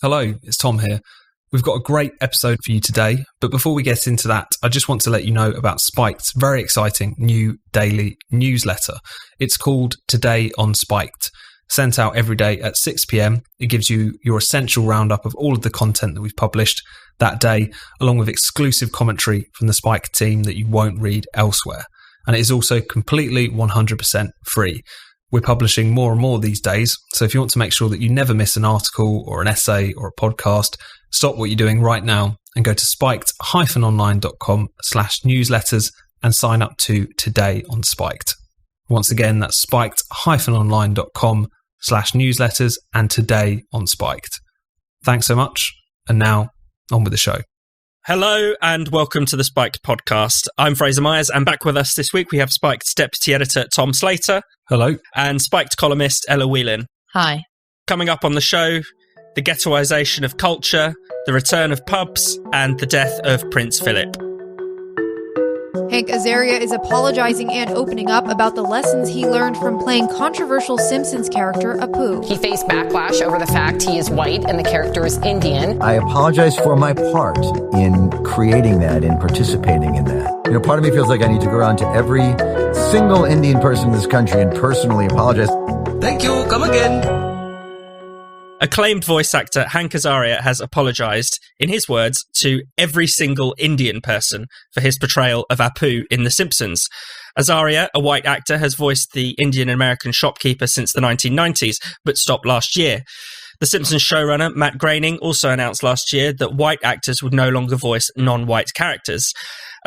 Hello, it's Tom here. We've got a great episode for you today, but before we get into that, I just want to let you know about Spiked's very exciting new daily newsletter. It's called Today on Spiked. Sent out every day at 6 p.m. It gives you your essential roundup of all of the content that we've published that day, along with exclusive commentary from the Spiked team that you won't read elsewhere. And it is also completely 100% free. We're publishing more and more these days, so if you want to make sure that you never miss an article or an essay or a podcast, stop what you're doing right now and go to spiked-online.com/newsletters and sign up to Today on Spiked. Once again, that's spiked-online.com/newsletters and Today on Spiked. Thanks so much, and now on with the show. Hello and welcome to the Spiked podcast. I'm Fraser Myers, and back with us this week we have Spiked's deputy editor Tom Slater. Hello. And Spiked columnist Ella Whelan. Hi. Coming up on the show, the ghettoisation of culture, the return of pubs, and the death of Prince Philip. Hank Azaria is apologizing and opening up about the lessons he learned from playing controversial Simpsons character Apu. He faced backlash over the fact he is white and the character is Indian. I apologize for my part in creating that and participating in that. Part of me feels like I need to go around to every single Indian person in this country and personally apologize. Thank you, come again. Acclaimed voice actor Hank Azaria has apologised, in his words, to every single Indian person for his portrayal of Apu in The Simpsons. Azaria, a white actor, has voiced the Indian-American shopkeeper since the 1990s, but stopped last year. The Simpsons showrunner, Matt Groening, also announced last year that white actors would no longer voice non-white characters.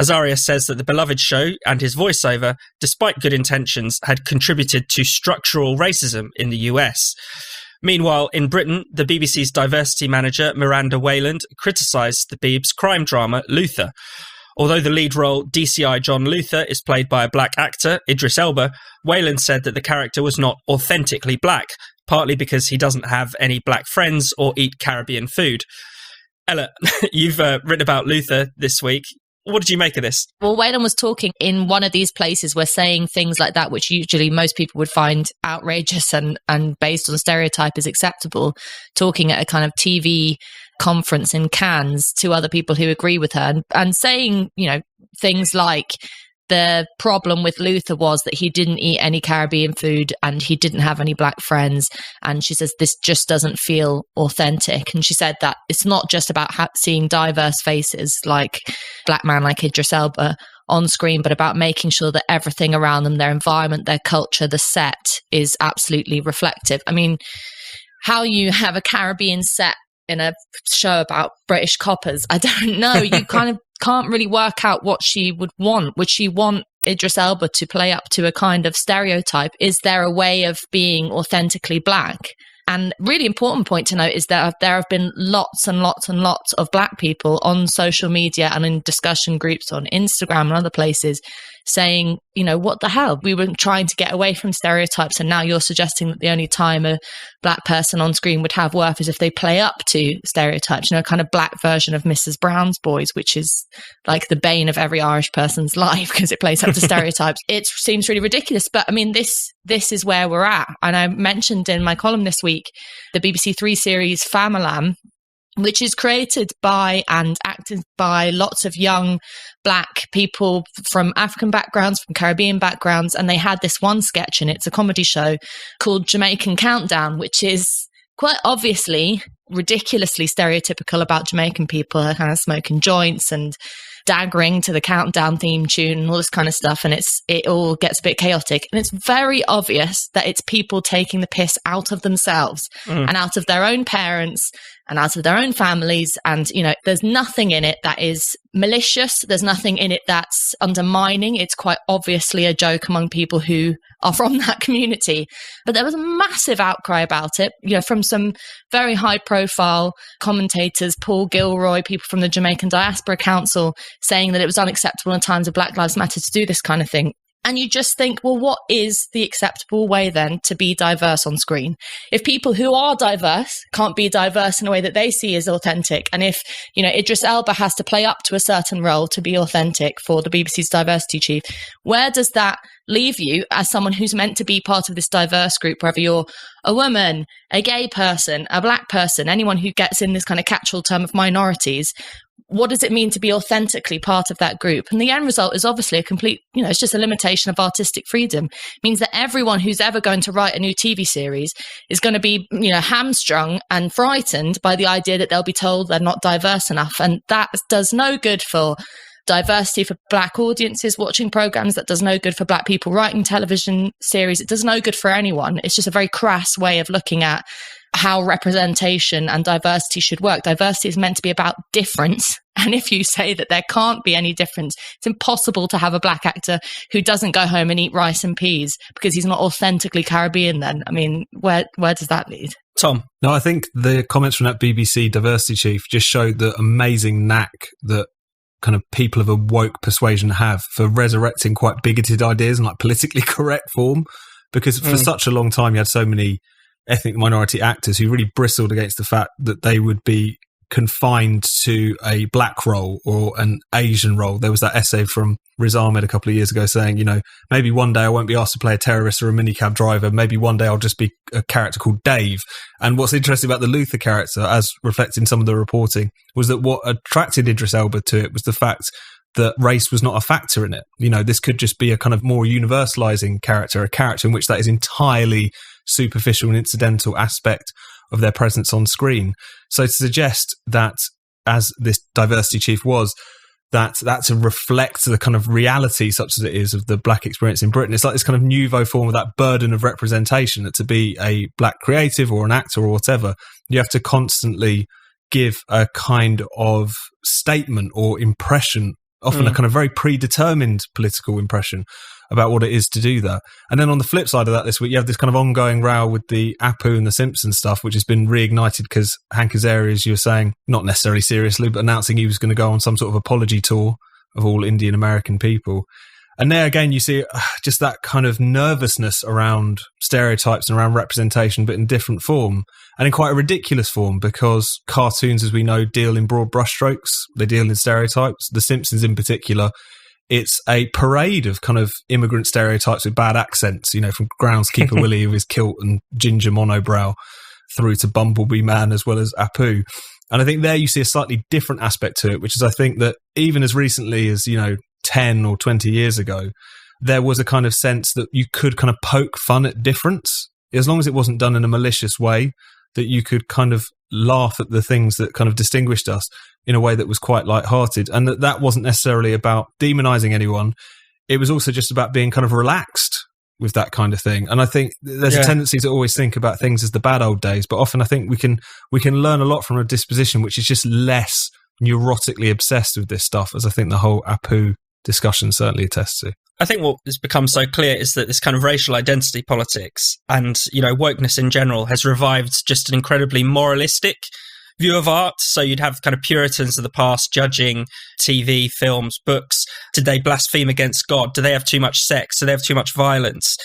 Azaria says that the beloved show and his voiceover, despite good intentions, had contributed to structural racism in the US. Meanwhile, in Britain, the BBC's diversity manager, Miranda Whelan, criticised the Beeb's crime drama, Luther. Although the lead role, DCI John Luther, is played by a black actor, Idris Elba, Whelan said that the character was not authentically black, partly because he doesn't have any black friends or eat Caribbean food. Ella, you've written about Luther this week. What did you make of this? Well, Whelan was talking in one of these places where saying things like that, which usually most people would find outrageous and based on stereotype is acceptable, talking at a kind of TV conference in Cannes to other people who agree with her and saying, things like the problem with Luther was that he didn't eat any Caribbean food and he didn't have any black friends. And she says, this just doesn't feel authentic. And she said that it's not just about seeing diverse faces like black man like Idris Elba on screen, but about making sure that everything around them, their environment, their culture, the set is absolutely reflective. I mean, how you have a Caribbean set in a show about British coppers, I don't know. You kind of can't really work out what she would want. Would she want Idris Elba to play up to a kind of stereotype? Is there a way of being authentically black? And really important point to note is that there have been lots and lots and lots of black people on social media and in discussion groups on Instagram and other places saying, what the hell? We were trying to get away from stereotypes, and now you're suggesting that the only time a black person on screen would have worth is if they play up to stereotypes, a kind of black version of Mrs. Brown's Boys, which is like the bane of every Irish person's life because it plays up to stereotypes. It seems really ridiculous, but I mean, this is where we're at. And I mentioned in my column this week the BBC Three series Famalam, which is created by and acted by lots of young black people from African backgrounds, from Caribbean backgrounds. And they had this one sketch, and it's a comedy show called Jamaican Countdown, which is quite obviously ridiculously stereotypical about Jamaican people, kind of smoking joints and daggering to the countdown theme tune and all this kind of stuff. And it all gets a bit chaotic. And it's very obvious that it's people taking the piss out of themselves and out of their own parents and out of their own families. And, there's nothing in it that is malicious. There's nothing in it that's undermining. It's quite obviously a joke among people who are from that community. But there was a massive outcry about it, from some very high profile commentators, Paul Gilroy, people from the Jamaican Diaspora Council, saying that it was unacceptable in times of Black Lives Matter to do this kind of thing. And you just think, well, what is the acceptable way then to be diverse on screen? If people who are diverse can't be diverse in a way that they see as authentic, and if, Idris Elba has to play up to a certain role to be authentic for the BBC's diversity chief, where does that leave you as someone who's meant to be part of this diverse group, whether you're a woman, a gay person, a black person, anyone who gets in this kind of catch-all term of minorities? What does it mean to be authentically part of that group? And the end result is obviously a complete, it's just a limitation of artistic freedom. It means that everyone who's ever going to write a new TV series is going to be, hamstrung and frightened by the idea that they'll be told they're not diverse enough. And that does no good for diversity for black audiences watching programs. That does no good for black people writing television series. It does no good for anyone. It's just a very crass way of looking at how representation and diversity should work. Diversity is meant to be about difference. And if you say that there can't be any difference, it's impossible to have a black actor who doesn't go home and eat rice and peas because he's not authentically Caribbean then. I mean, where does that lead? Tom? No, I think the comments from that BBC diversity chief just showed the amazing knack that kind of people of a woke persuasion have for resurrecting quite bigoted ideas in like politically correct form. Because for such a long time, you had so many ethnic minority actors who really bristled against the fact that they would be confined to a black role or an Asian role. There was that essay from Riz Ahmed a couple of years ago saying, maybe one day I won't be asked to play a terrorist or a minicab driver. Maybe one day I'll just be a character called Dave. And what's interesting about the Luther character, as reflected in some of the reporting, was that what attracted Idris Elba to it was the fact that race was not a factor in it. This could just be a kind of more universalizing character, a character in which that is entirely superficial and incidental aspect of their presence on screen. So to suggest that, as this diversity chief was, that to reflect the kind of reality, such as it is, of the black experience in Britain, it's like this kind of nouveau form of that burden of representation, that to be a black creative or an actor or whatever, you have to constantly give a kind of statement or impression, often a kind of very predetermined political impression about what it is to do that. And then on the flip side of that, this week, you have this kind of ongoing row with the Apu and the Simpsons stuff, which has been reignited because Hank Azaria, as you were saying, not necessarily seriously, but announcing he was going to go on some sort of apology tour of all Indian American people. And there again, you see just that kind of nervousness around stereotypes and around representation, but in different form and in quite a ridiculous form, because cartoons, as we know, deal in broad brushstrokes. They deal in stereotypes. The Simpsons in particular, it's a parade of kind of immigrant stereotypes with bad accents, from groundskeeper Willie with his kilt and ginger monobrow through to Bumblebee Man as well as Apu. And I think there you see a slightly different aspect to it, which is I think that even as recently as, 10 or 20 years ago, there was a kind of sense that you could kind of poke fun at difference, as long as it wasn't done in a malicious way, that you could kind of laugh at the things that kind of distinguished us in a way that was quite lighthearted. And that wasn't necessarily about demonizing anyone. It was also just about being kind of relaxed with that kind of thing. And I think there's a tendency to always think about things as the bad old days, but often I think we can learn a lot from a disposition which is just less neurotically obsessed with this stuff, as I think the whole Apu discussion certainly attests to. I think what has become so clear is that this kind of racial identity politics and, wokeness in general has revived just an incredibly moralistic view of art. So you'd have kind of Puritans of the past judging TV, films, books. Did they blaspheme against God? Do they have too much sex? Do they have too much violence?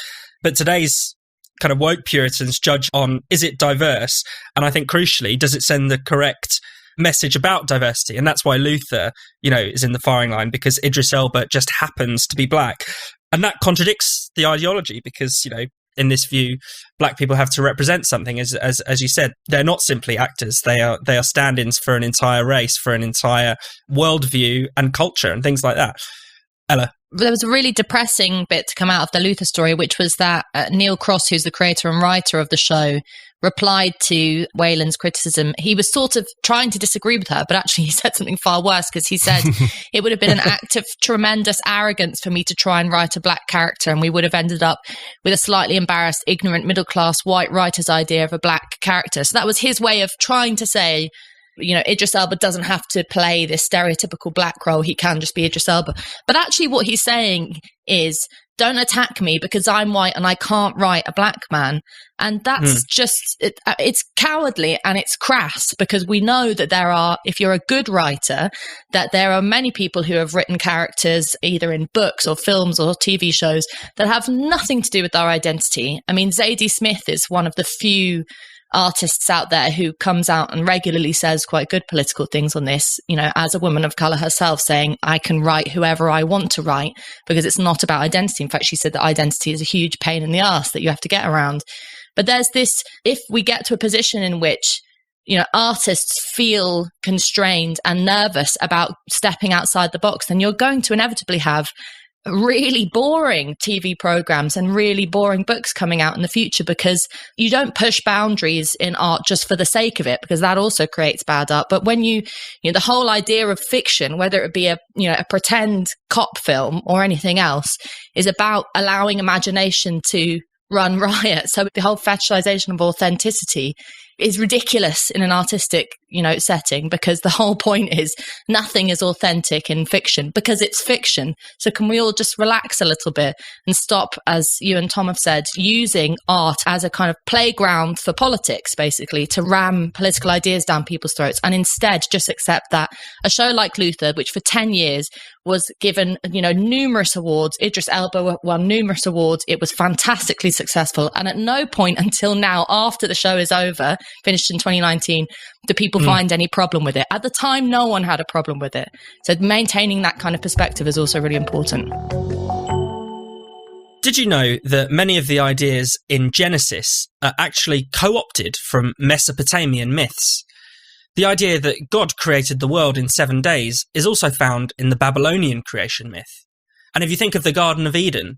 But today's kind of woke Puritans judge on, is it diverse? And I think crucially, does it send the correct message about diversity? And that's why Luther, is in the firing line, because Idris Elba just happens to be black. And that contradicts the ideology because, in this view, black people have to represent something. As you said, they're not simply actors. They are stand-ins for an entire race, for an entire worldview and culture and things like that. Ella? There was a really depressing bit to come out of the Luther story, which was that Neil Cross, who's the creator and writer of the show, replied to Whelan's criticism. He was sort of trying to disagree with her, but actually he said something far worse, because he said it would have been an act of tremendous arrogance for me to try and write a black character, and we would have ended up with a slightly embarrassed, ignorant, middle-class white writer's idea of a black character. So that was his way of trying to say, Idris Elba doesn't have to play this stereotypical black role. He can just be Idris Elba. But actually what he's saying is don't attack me because I'm white and I can't write a black man. And that's it's cowardly and it's crass, because we know that there are, if you're a good writer, that there are many people who have written characters either in books or films or TV shows that have nothing to do with our identity. I mean, Zadie Smith is one of the few artists out there who comes out and regularly says quite good political things on this, you know, as a woman of colour herself, saying, I can write whoever I want to write because it's not about identity. In fact, she said that identity is a huge pain in the arse that you have to get around. But there's this, if we get to a position in which, you know, artists feel constrained and nervous about stepping outside the box, then you're going to inevitably have really boring TV programs and really boring books coming out in the future, because you don't push boundaries in art just for the sake of it, because that also creates bad art. But when you know, the whole idea of fiction, whether it be a pretend cop film or anything else, is about allowing imagination to run riot. So the whole fetishization of authenticity is ridiculous in an artistic, you know, setting, because the whole point is nothing is authentic in fiction because it's fiction. So can we all just relax a little bit and stop, as you and Tom have said, using art as a kind of playground for politics, basically, to ram political ideas down people's throats, and instead just accept that a show like Luther, which for 10 years was given, you know, numerous awards. Idris Elba won numerous awards. It was fantastically successful. And at no point until now, after the show is over, finished in 2019, do people find any problem with it. At the time, no one had a problem with it. So maintaining that kind of perspective is also really important. Did you know that many of the ideas in Genesis are actually co-opted from Mesopotamian myths? The idea that God created the world in 7 days is also found in the Babylonian creation myth. And if you think of the Garden of Eden,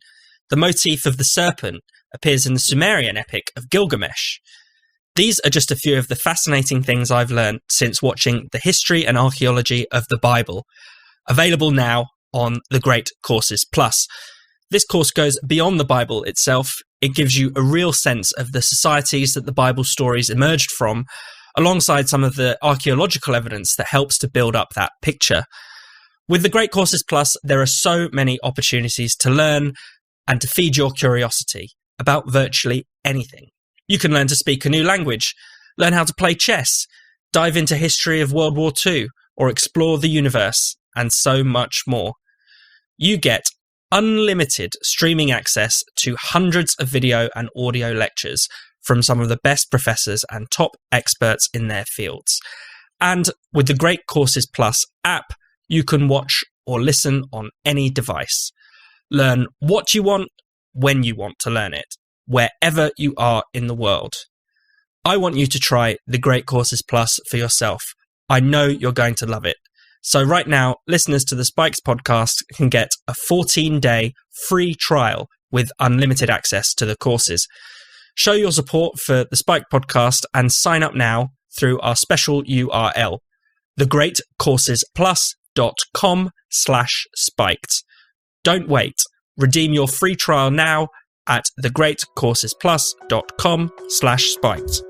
the motif of the serpent appears in the Sumerian epic of Gilgamesh. These are just a few of the fascinating things I've learned since watching the history and archaeology of the Bible, available now on the Great Courses Plus. This course goes beyond the Bible itself. It gives you a real sense of the societies that the Bible stories emerged from, alongside some of the archaeological evidence that helps to build up that picture. With the Great Courses Plus, there are so many opportunities to learn and to feed your curiosity about virtually anything. You can learn to speak a new language, learn how to play chess, dive into history of World War II, or explore the universe, and so much more. You get unlimited streaming access to hundreds of video and audio lectures from some of the best professors and top experts in their fields. And with the Great Courses Plus app, you can watch or listen on any device. Learn what you want, when you want to learn it, wherever you are in the world. I want you to try the Great Courses Plus for yourself. I know you're going to love it. So right now, listeners to the Spikes podcast can get a 14-day free trial with unlimited access to the courses. Show your support for the Spike podcast and sign up now through our special URL, thegreatcoursesplus.com/spiked. Don't wait. Redeem your free trial now at thegreatcoursesplus.com/spiked.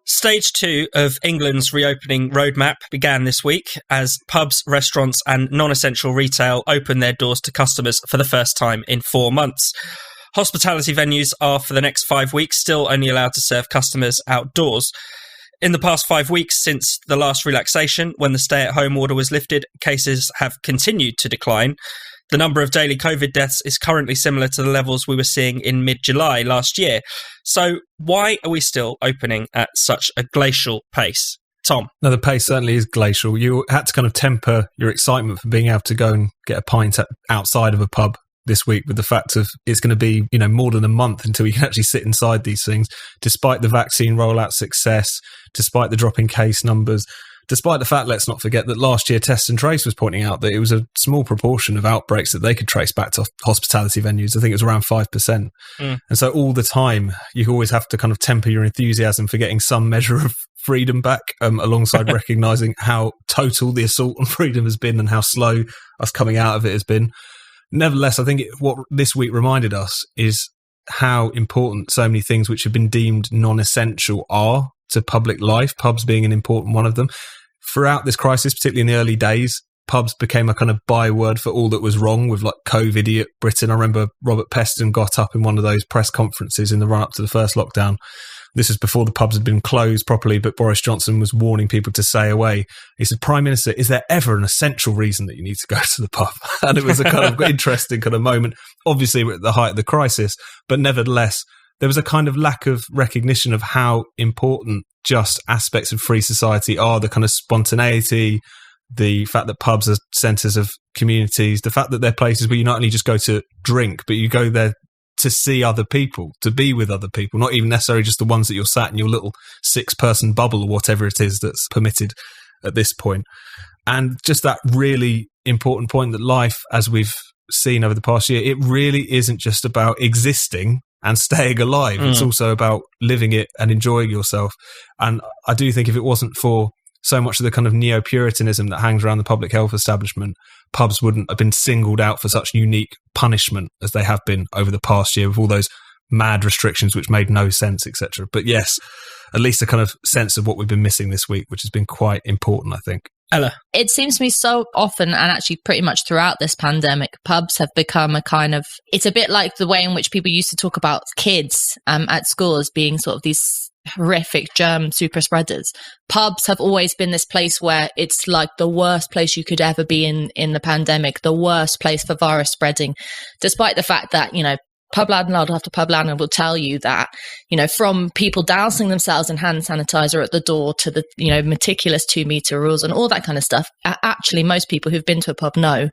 Stage 2 of England's reopening roadmap began this week as pubs, restaurants and non-essential retail opened their doors to customers for the first time in 4 months. Hospitality venues are, for the next 5 weeks, still only allowed to serve customers outdoors. In the past 5 weeks since the last relaxation, when the stay-at-home order was lifted, cases have continued to decline. The number of daily COVID deaths is currently similar to the levels we were seeing in mid-July last year. So why are we still opening at such a glacial pace? Tom? No, the pace certainly is glacial. You had to kind of temper your excitement for being able to go and get a pint outside of a pub this week with the fact of it's going to be, you know, more than a month until you can actually sit inside these things, despite the vaccine rollout success, despite the drop in case numbers, despite the fact, let's not forget, that last year Test and Trace was pointing out that it was a small proportion of outbreaks that they could trace back to hospitality venues. I think it was around 5%. And so all the time, you always have to kind of temper your enthusiasm for getting some measure of freedom back, alongside recognising how total the assault on freedom has been and how slow us coming out of it has been. Nevertheless, I think what this week reminded us is how important so many things which have been deemed non-essential are to public life, pubs being an important one of them. Throughout this crisis, particularly in the early days, pubs became a kind of byword for all that was wrong with like COVID-idiot Britain. I remember Robert Peston got up in one of those press conferences in the run-up to the first lockdown. This was before the pubs had been closed properly, but Boris Johnson was warning people to stay away. He said, Prime Minister, is there ever an essential reason that you need to go to the pub? And it was a kind of interesting kind of moment. Obviously, we're at the height of the crisis, but nevertheless, there was a kind of lack of recognition of how important just aspects of free society are, the kind of spontaneity, the fact that pubs are centres of communities, the fact that they're places where you not only just go to drink, but you go there to see other people, to be with other people, not even necessarily just the ones that you're sat in your little 6-person bubble or whatever it is that's permitted at this point. And just that really important point that life, as we've seen over the past year, it really isn't just about existing and staying alive. It's also about living it and enjoying yourself. And I do think if it wasn't for so much of the kind of neo-Puritanism that hangs around the public health establishment, pubs wouldn't have been singled out for such unique punishment as they have been over the past year with all those mad restrictions which made no sense, etc. But yes, at least a kind of sense of what we've been missing this week, which has been quite important, I think. Ella? It seems to me so often, and actually pretty much throughout this pandemic, pubs have become a kind of, it's a bit like the way in which people used to talk about kids at school as being sort of these horrific germ super spreaders. Pubs have always been this place where it's like the worst place you could ever be in the pandemic, the worst place for virus spreading, despite the fact that, you know, pub landlord after pub landlord will tell you that, you know, from people dousing themselves in hand sanitizer at the door to the, you know, meticulous 2-meter rules and all that kind of stuff. Actually, most people who've been to a pub know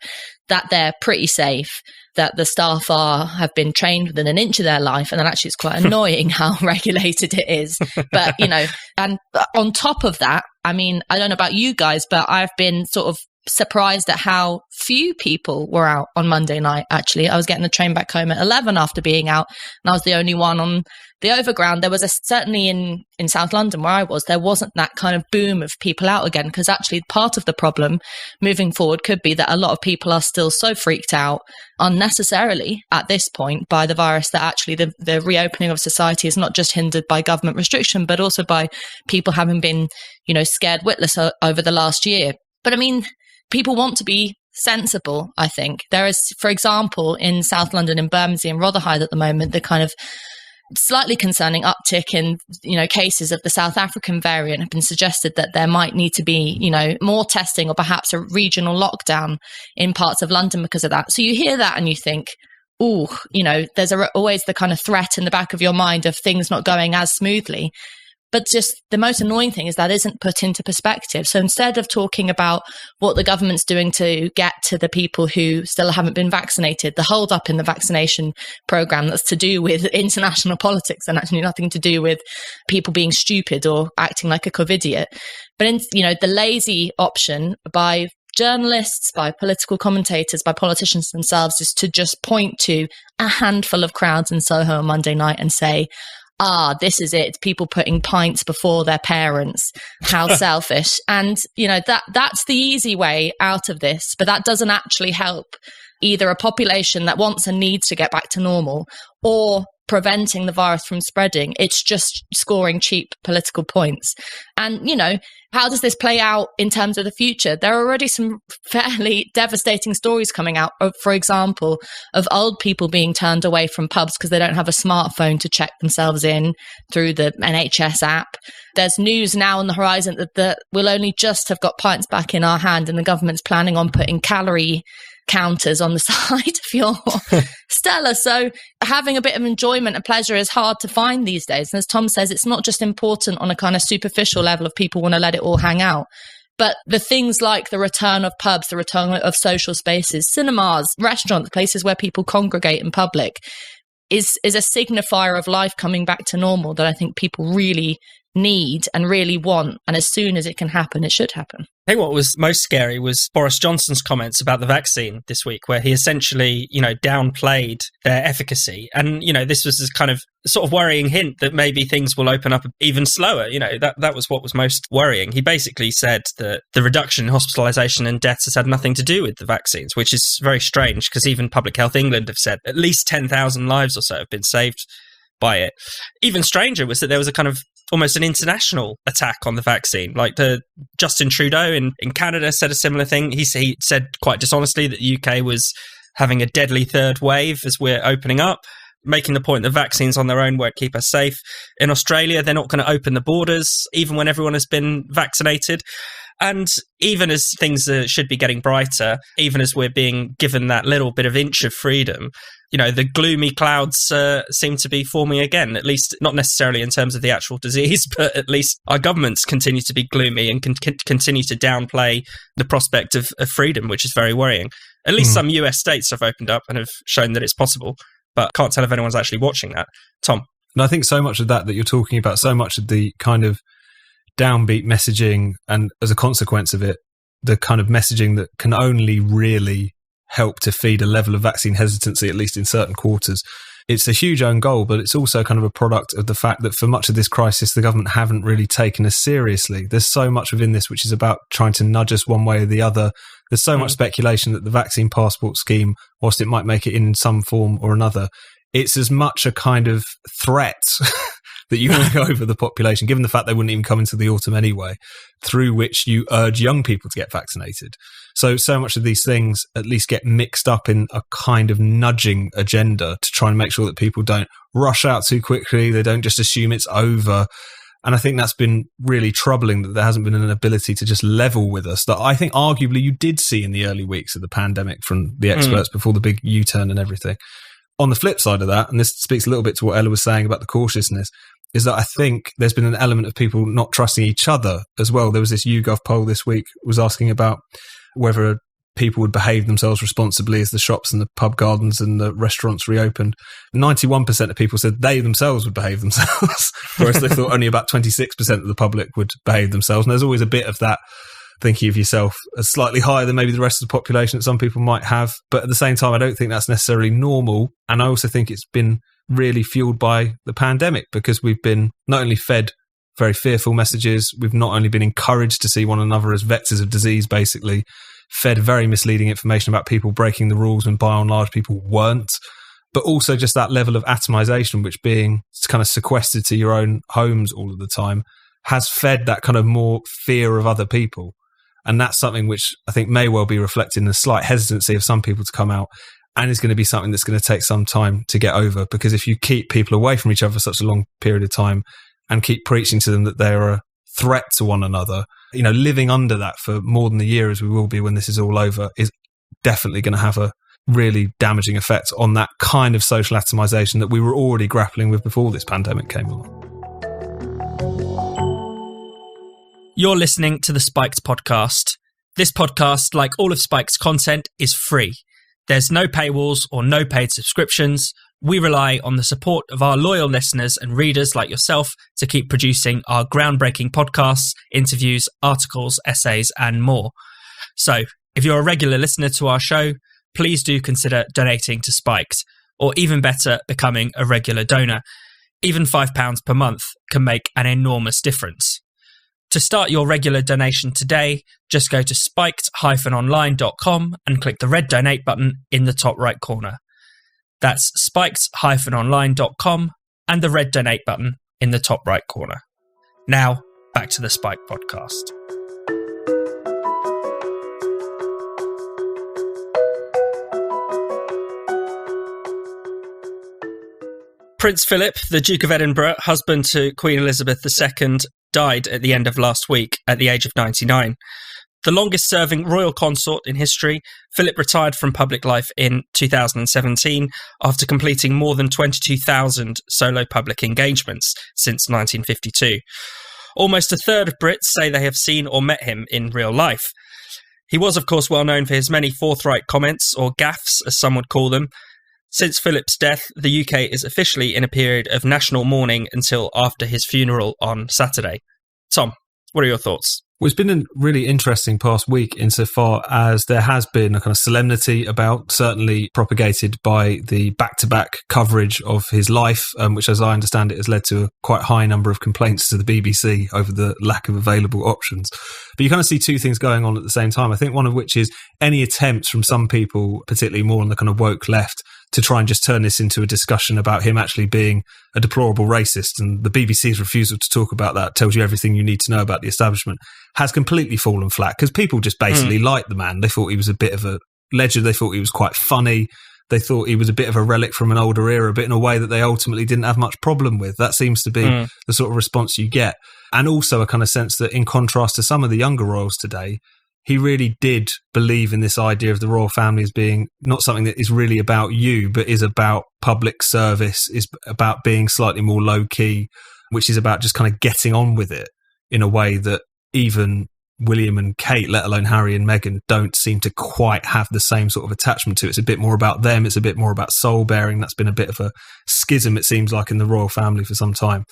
that they're pretty safe, that the staff have been trained within an inch of their life, and then actually it's quite annoying how regulated it is. But, you know, and on top of that, I mean, I don't know about you guys, but I've been sort of surprised at how few people were out on Monday night. Actually, I was getting the train back home at 11 after being out, and I was the only one on the overground. There was certainly in South London where I was, there wasn't that kind of boom of people out again, because actually part of the problem moving forward could be that a lot of people are still so freaked out unnecessarily at this point by the virus that actually the reopening of society is not just hindered by government restriction, but also by people having been, you know, scared witless over the last year. But I mean, people want to be sensible, I think. There is, for example, in South London, in Bermondsey and Rotherhithe at the moment, the kind of slightly concerning uptick in, you know, cases of the South African variant have been suggested that there might need to be, you know, more testing or perhaps a regional lockdown in parts of London because of that. So you hear that and you think, ooh, you know, there's always the kind of threat in the back of your mind of things not going as smoothly. But just the most annoying thing is that isn't put into perspective. So instead of talking about what the government's doing to get to the people who still haven't been vaccinated, the hold up in the vaccination program that's to do with international politics and actually nothing to do with people being stupid or acting like a COVIDiot. But in, you know, the lazy option by journalists, by political commentators, by politicians themselves is to just point to a handful of crowds in Soho on Monday night and say, this is it. People putting pints before their parents. How selfish. And, you know, that's the easy way out of this, but that doesn't actually help either a population that wants and needs to get back to normal or preventing the virus from spreading. It's just scoring cheap political points. And, you know, how does this play out in terms of the future? There are already some fairly devastating stories coming out, for example, of old people being turned away from pubs because they don't have a smartphone to check themselves in through the NHS app. There's news now on the horizon that we'll only just have got pints back in our hand and the government's planning on putting calorie counters on the side of your Stella. So having a bit of enjoyment and pleasure is hard to find these days. And as Tom says, it's not just important on a kind of superficial level of people want to let it all hang out, but the things like the return of pubs, the return of social spaces, cinemas, restaurants, places where people congregate in public is a signifier of life coming back to normal that I think people really need and really want. And as soon as it can happen, it should happen. I think what was most scary was Boris Johnson's comments about the vaccine this week, where he essentially, you know, downplayed their efficacy. And, you know, this was this kind of sort of worrying hint that maybe things will open up even slower. You know, that was what was most worrying. He basically said that the reduction in hospitalisation and deaths has had nothing to do with the vaccines, which is very strange because even Public Health England have said at least 10,000 lives or so have been saved by it. Even stranger was that there was a kind of almost an international attack on the vaccine. Like Justin Trudeau in Canada said a similar thing. He said quite dishonestly that the UK was having a deadly third wave as we're opening up, making the point that vaccines on their own won't keep us safe. In Australia, they're not going to open the borders, even when everyone has been vaccinated. And even as things should be getting brighter, even as we're being given that little bit of inch of freedom, the gloomy clouds seem to be forming again, at least not necessarily in terms of the actual disease, but at least our governments continue to be gloomy and continue to downplay the prospect of freedom, which is very worrying. At least some US states have opened up and have shown that it's possible, but can't tell if anyone's actually watching that. Tom? And I think so much of that you're talking about, so much of the kind of downbeat messaging, and as a consequence of it, the kind of messaging that can only really help to feed a level of vaccine hesitancy, at least in certain quarters. It's a huge own goal, but it's also kind of a product of the fact that for much of this crisis, the government haven't really taken us seriously. There's so much within this which is about trying to nudge us one way or the other. There's so much speculation that the vaccine passport scheme, whilst it might make it in some form or another, it's as much a kind of threat that you hang over the population, given the fact they wouldn't even come into the autumn anyway, through which you urge young people to get vaccinated. So much of these things at least get mixed up in a kind of nudging agenda to try and make sure that people don't rush out too quickly, they don't just assume it's over. And I think that's been really troubling, that there hasn't been an ability to just level with us, that I think arguably you did see in the early weeks of the pandemic from the experts before the big U-turn and everything. On the flip side of that, and this speaks a little bit to what Ella was saying about the cautiousness, is that I think there's been an element of people not trusting each other as well. There was this YouGov poll this week was asking about whether people would behave themselves responsibly as the shops and the pub gardens and the restaurants reopened. 91% of people said they themselves would behave themselves, whereas they thought only about 26% of the public would behave themselves. And there's always a bit of that thinking of yourself as slightly higher than maybe the rest of the population that some people might have. But at the same time, I don't think that's necessarily normal. And I also think it's been really fueled by the pandemic, because we've been not only fed very fearful messages, we've not only been encouraged to see one another as vectors of disease, basically, fed very misleading information about people breaking the rules when by and large people weren't, but also just that level of atomization, which being kind of sequestered to your own homes all of the time, has fed that kind of more fear of other people. And that's something which I think may well be reflected in a slight hesitancy of some people to come out, and is going to be something that's going to take some time to get over. Because if you keep people away from each other for such a long period of time and keep preaching to them that they are a threat to one another, living under that for more than a year, as we will be when this is all over, is definitely going to have a really damaging effect on that kind of social atomization that we were already grappling with before this pandemic came along. You're listening to the Spiked podcast. This podcast, like all of Spike's content, is free. There's no paywalls or no paid subscriptions. We rely on the support of our loyal listeners and readers like yourself to keep producing our groundbreaking podcasts, interviews, articles, essays, and more. So, if you're a regular listener to our show, please do consider donating to Spiked, or even better, becoming a regular donor. Even £5 per month can make an enormous difference. To start your regular donation today, just go to spiked-online.com and click the red donate button in the top right corner. That's spiked-online.com and the red donate button in the top right corner. Now, back to the Spike podcast. Prince Philip, the Duke of Edinburgh, husband to Queen Elizabeth II, died at the end of last week at the age of 99. The longest-serving royal consort in history, Philip retired from public life in 2017 after completing more than 22,000 solo public engagements since 1952. Almost a third of Brits say they have seen or met him in real life. He was, of course, well known for his many forthright comments, or gaffes, as some would call them. Since Philip's death, the UK is officially in a period of national mourning until after his funeral on Saturday. Tom, what are your thoughts? Well, it's been a really interesting past week insofar as there has been a kind of solemnity about, certainly propagated by the back-to-back coverage of his life, which, as I understand it, has led to a quite high number of complaints to the BBC over the lack of available options. But you kind of see two things going on at the same time. I think one of which is any attempts from some people, particularly more on the kind of woke left, to try and just turn this into a discussion about him actually being a deplorable racist. And the BBC's refusal to talk about that tells you everything you need to know about the establishment, has completely fallen flat because people just basically liked the man. They thought he was a bit of a legend. They thought he was quite funny. They thought he was a bit of a relic from an older era, but in a way that they ultimately didn't have much problem with. That seems to be the sort of response you get. And also a kind of sense that in contrast to some of the younger royals today, he really did believe in this idea of the royal family as being not something that is really about you, but is about public service, is about being slightly more low-key, which is about just kind of getting on with it in a way that even William and Kate, let alone Harry and Meghan, don't seem to quite have the same sort of attachment to it. It's a bit more about them. It's a bit more about soul-bearing. That's been a bit of a schism, it seems like, in the royal family for some time.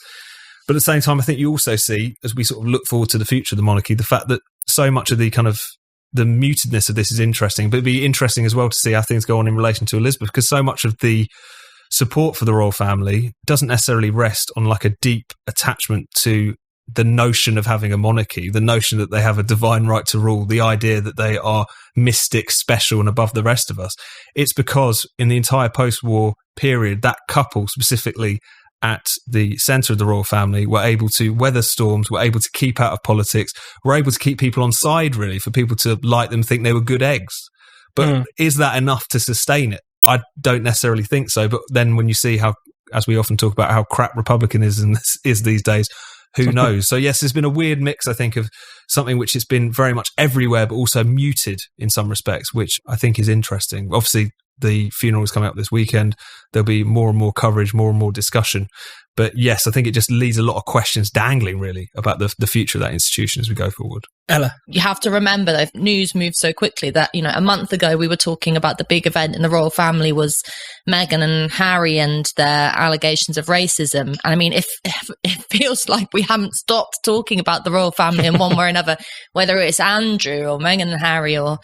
But at the same time, I think you also see, as we sort of look forward to the future of the monarchy, the fact that so much of the kind of the mutedness of this is interesting, but it'd be interesting as well to see how things go on in relation to Elizabeth, because so much of the support for the royal family doesn't necessarily rest on like a deep attachment to the notion of having a monarchy, the notion that they have a divine right to rule, the idea that they are mystic, special and above the rest of us. It's because in the entire post-war period, that couple specifically at the centre of the royal family were able to weather storms, were able to keep out of politics, were able to keep people on side, really, for people to like them, think they were good eggs. But is that enough to sustain it? I don't necessarily think so. But then when you see how, as we often talk about, how crap republicanism is these days, who knows? So yes, there's been a weird mix, I think, of something which has been very much everywhere, but also muted in some respects, which I think is interesting. Obviously, the funeral is coming up this weekend. There'll be more and more coverage, more and more discussion. But yes, I think it just leaves a lot of questions dangling, really, about the future of that institution as we go forward. Ella. You have to remember that news moves so quickly that, you know, a month ago we were talking about the big event in the royal family was Meghan and Harry and their allegations of racism. And I mean, if it feels like we haven't stopped talking about the royal family in one way or another, whether it's Andrew or Meghan and Harry or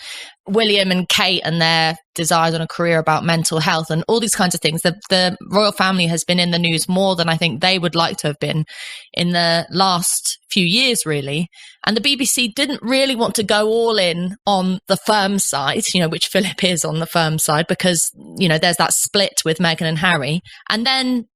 William and Kate and their desires on a career about mental health and all these kinds of things. The royal family has been in the news more than I think they would like to have been in the last few years, really. And the BBC didn't really want to go all in on the firm side, you know, which Philip is on the firm side, because, you know, there's that split with Meghan and Harry. And then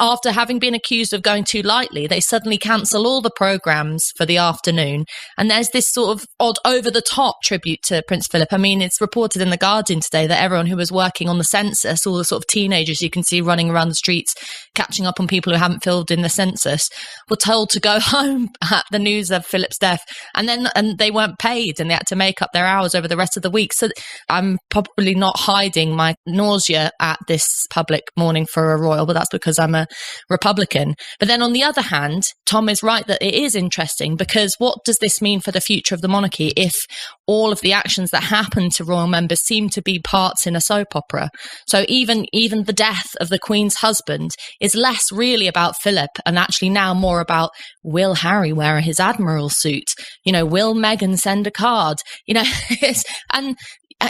after having been accused of going too lightly, they suddenly cancel all the programmes for the afternoon. And there's this sort of odd over-the-top tribute to Prince Philip. I mean, it's reported in The Guardian today that everyone who was working on the census, all the sort of teenagers you can see running around the streets, catching up on people who haven't filled in the census, were told to go home at the news of Philip's death. And they weren't paid and they had to make up their hours over the rest of the week. So I'm probably not hiding my nausea at this public mourning for a royal, but that's because I'm a Republican. But then on the other hand, Tom is right that it is interesting, because what does this mean for the future of the monarchy if all of the actions that happen to royal members seem to be parts in a soap opera? So even the death of the Queen's husband is less really about Philip and actually now more about, will Harry wear his admiral suit? You know, will Meghan send a card? You know, and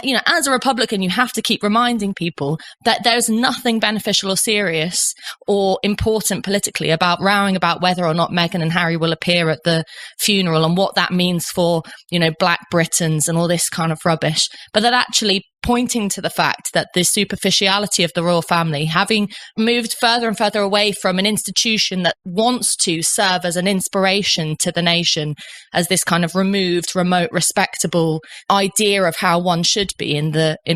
you know, as a Republican, you have to keep reminding people that there's nothing beneficial or serious or important politically about rowing about whether or not Meghan and Harry will appear at the funeral and what that means for, you know, Black Britons and all this kind of rubbish. But that actually pointing to the fact that the superficiality of the royal family, having moved further and further away from an institution that wants to serve as an inspiration to the nation, as this kind of removed, remote, respectable idea of how one should be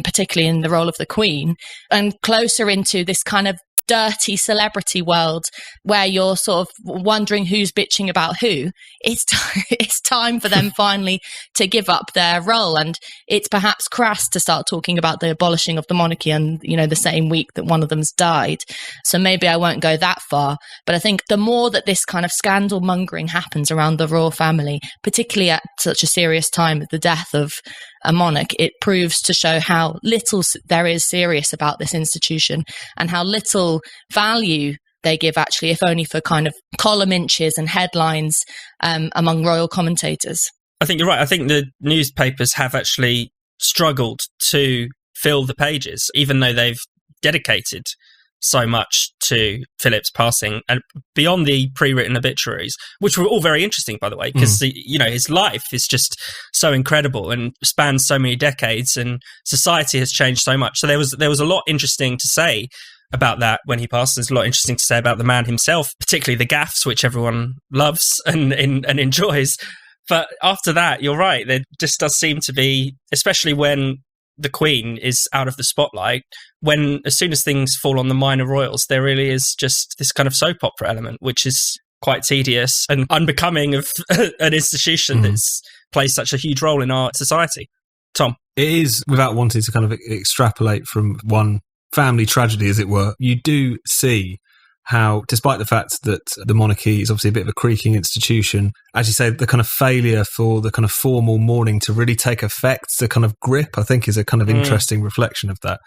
particularly in the role of the Queen, and closer into this kind of dirty celebrity world where you're sort of wondering who's bitching about who, it's time for them finally to give up their role. And it's perhaps crass to start talking about the abolishing of the monarchy and, you know, the same week that one of them's died. So maybe I won't go that far. But I think the more that this kind of scandal mongering happens around the royal family, particularly at such a serious time as the death of a monarch, it proves to show how little there is serious about this institution and how little value they give, actually, if only for kind of column inches and headlines among royal commentators. I think you're right. I think the newspapers have actually struggled to fill the pages, even though they've dedicated so much to Philip's passing, and beyond the pre-written obituaries, which were all very interesting, by the way, because his life is just so incredible and spans so many decades, and society has changed so much. So there was a lot interesting to say about that when he passed. There's a lot interesting to say about the man himself, particularly the gaffes, which everyone loves and enjoys. But after that, you're right. There just does seem to be, especially when the Queen is out of the spotlight, as soon as things fall on the minor royals, there really is just this kind of soap opera element, which is quite tedious and unbecoming of an institution that's plays such a huge role in our society. Tom? It is, without wanting to kind of extrapolate from one family tragedy, as it were, you do see how, despite the fact that the monarchy is obviously a bit of a creaking institution, as you say, the kind of failure for the kind of formal mourning to really take effect, the kind of grip, I think, is a kind of interesting reflection of that.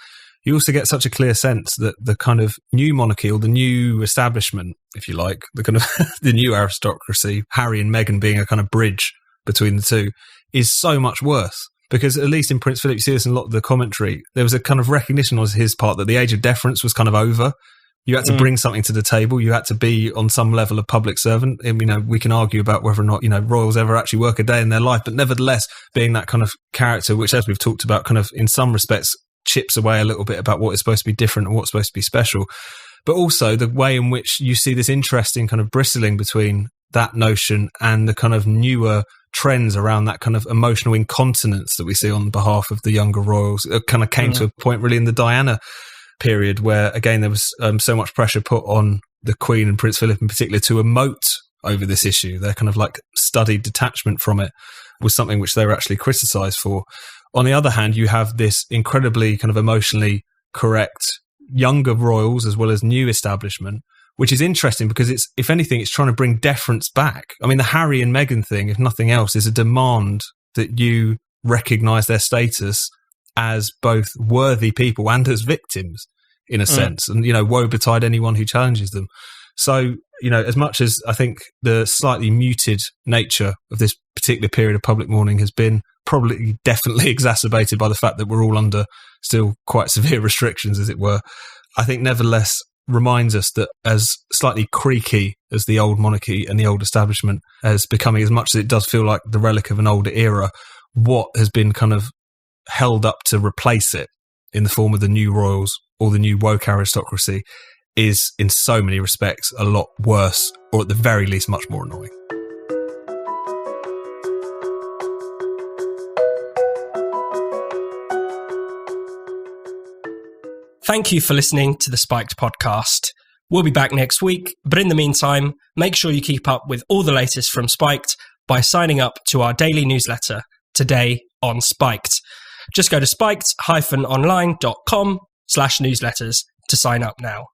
You also get such a clear sense that the kind of new monarchy, or the new establishment, if you like, the kind of the new aristocracy, Harry and Meghan being a kind of bridge between the two, is so much worse. Because at least in Prince Philip, you see this in a lot of the commentary, there was a kind of recognition on his part that the age of deference was kind of over. You had to bring something to the table. You had to be on some level of public servant. And, we can argue about whether or not, royals ever actually work a day in their life. But nevertheless, being that kind of character, which, as we've talked about, kind of in some respects chips away a little bit about what is supposed to be different and what's supposed to be special. But also the way in which you see this interesting kind of bristling between that notion and the kind of newer trends around that kind of emotional incontinence that we see on behalf of the younger royals. It kind of came to a point really in the Diana period where, again, there was so much pressure put on the Queen and Prince Philip in particular to emote over this issue. Their kind of like studied detachment from it was something which they were actually criticised for. On the other hand, you have this incredibly kind of emotionally correct younger royals as well as new establishment, which is interesting because it's, if anything, it's trying to bring deference back. I mean, the Harry and Meghan thing, if nothing else, is a demand that you recognise their status as both worthy people and as victims, in a sense. And, woe betide anyone who challenges them. So, as much as I think the slightly muted nature of this particular period of public mourning has been probably definitely exacerbated by the fact that we're all under still quite severe restrictions, as it were, I think nevertheless reminds us that as slightly creaky as the old monarchy and the old establishment as becoming, as much as it does feel like the relic of an older era, what has been kind of held up to replace it in the form of the new royals or the new woke aristocracy is in so many respects a lot worse, or at the very least much more annoying. Thank you for listening to the Spiked podcast. We'll be back next week, but in the meantime, make sure you keep up with all the latest from Spiked by signing up to our daily newsletter, Today on Spiked. Just go to spiked-online.com/newsletters to sign up now.